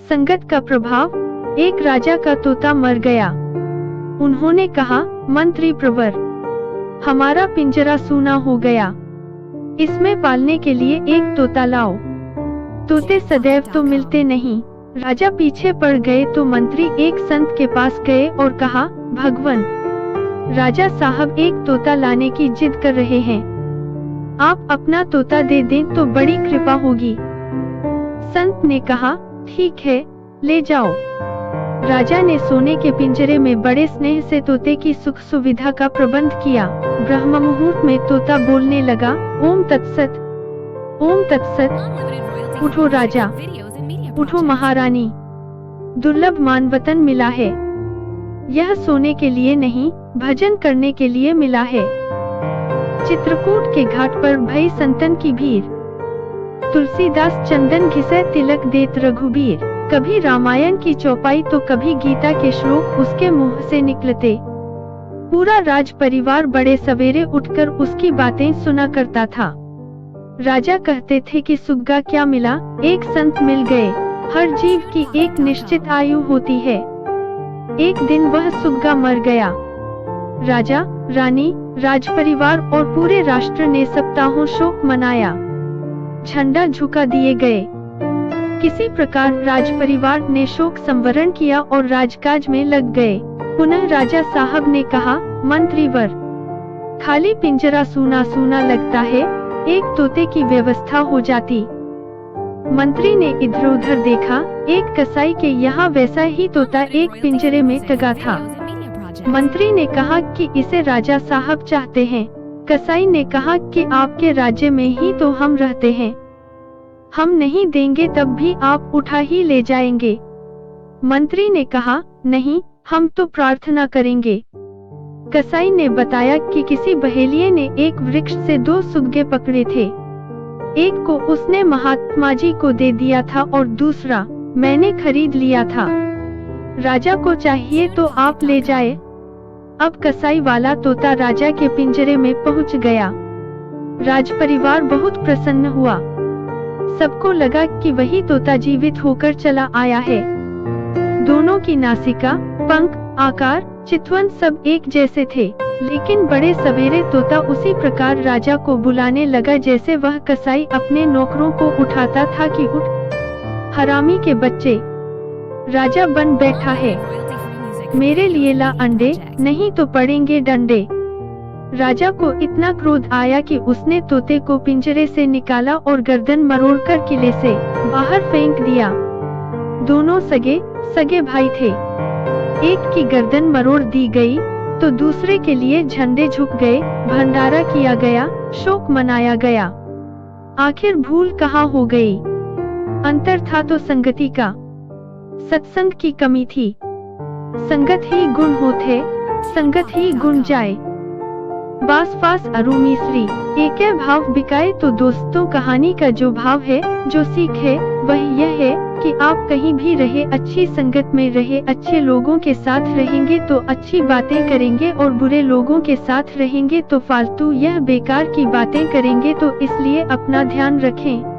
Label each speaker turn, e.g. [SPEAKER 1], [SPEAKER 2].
[SPEAKER 1] संगत का प्रभाव। एक राजा का तोता मर गया। उन्होंने कहा, मंत्री प्रवर, हमारा पिंजरा सूना हो गया, इसमें पालने के लिए एक तोता लाओ। तोते सदैव तो मिलते नहीं। राजा पीछे पड़ गए तो मंत्री एक संत के पास गए और कहा, भगवान, राजा साहब एक तोता लाने की जिद कर रहे हैं, आप अपना तोता दे दें तो बड़ी कृपा होगी। संत ने कहा, ठीक है, ले जाओ। राजा ने सोने के पिंजरे में बड़े स्नेह से तोते की सुख सुविधा का प्रबंध किया। ब्रह्म मुहूर्त में तोता बोलने लगा, ओम तत्सत, ओम तत्सत। उठो राजा, उठो महारानी, दुर्लभ मानवतन मिला है। यह सोने के लिए नहीं, भजन करने के लिए मिला है। चित्रकूट के घाट पर भई संतन की भीड़, तुलसीदास चंदन घिसे तिलक देत रघुबीर। कभी रामायण की चौपाई तो कभी गीता के श्लोक उसके मुंह से निकलते। पूरा राज परिवार बड़े सवेरे उठकर उसकी बातें सुना करता था। राजा कहते थे कि सुग्गा क्या मिला, एक संत मिल गए। हर जीव की एक निश्चित आयु होती है। एक दिन वह सुग्गा मर गया। राजा, रानी, राजपरिवार और पूरे राष्ट्र ने सप्ताहों शोक मनाया। झंडा झुका दिए गए। किसी प्रकार राजपरिवार ने शोक संवरण किया और राजकाज में लग गए। पुनः राजा साहब ने कहा, मंत्रीवर, खाली पिंजरा सूना सूना लगता है, एक तोते की व्यवस्था हो जाती। मंत्री ने इधर उधर देखा, एक कसाई के यहाँ वैसा ही तोता एक पिंजरे में टंगा था। मंत्री ने कहा कि इसे राजा साहब चाहते हैं। कसाई ने कहा कि आपके राज्य में ही तो हम रहते हैं, हम नहीं देंगे तब भी आप उठा ही ले जाएंगे। मंत्री ने कहा, नहीं, हम तो प्रार्थना करेंगे। कसाई ने बताया कि किसी बहेलिये ने एक वृक्ष से 2 सुग्गे पकड़े थे। एक को उसने महात्मा जी को दे दिया था और दूसरा मैंने खरीद लिया था। राजा को चाहिए तो आप ले जाए। अब कसाई वाला तोता राजा के पिंजरे में पहुंच गया। राजपरिवार बहुत प्रसन्न हुआ। सबको लगा कि वही तोता जीवित होकर चला आया है। दोनों की नासिका, पंख, आकार, चितवन सब एक जैसे थे, लेकिन बड़े सवेरे तोता उसी प्रकार राजा को बुलाने लगा जैसे वह कसाई अपने नौकरों को उठाता था कि उठ, हरामी के बच्चे, राजा बन बैठा है, मेरे लिए ला अंडे, नहीं तो पड़ेंगे डंडे। राजा को इतना क्रोध आया कि उसने तोते को पिंजरे से निकाला और गर्दन मरोड़कर किले से बाहर फेंक दिया। दोनों सगे भाई थे। एक की गर्दन मरोड़ दी गई तो दूसरे के लिए झंडे झुक गए, भंडारा किया गया, शोक मनाया गया। आखिर भूल कहाँ हो गई? अंतर था तो संगति का, सत्संग की कमी थी। संगत ही गुण होते, संगत ही गुण जाए। बास फास अरु मिश्री, एक भाव बिकाए तो दोस्तों, कहानी का जो भाव है, जो सीख है, वह यह है कि आप कहीं भी रहे, अच्छी संगत में रहे, अच्छे लोगों के साथ रहेंगे तो अच्छी बातें करेंगे और बुरे लोगों के साथ रहेंगे तो फालतू यह बेकार की बातें करेंगे। तो इसलिए अपना ध्यान रखें।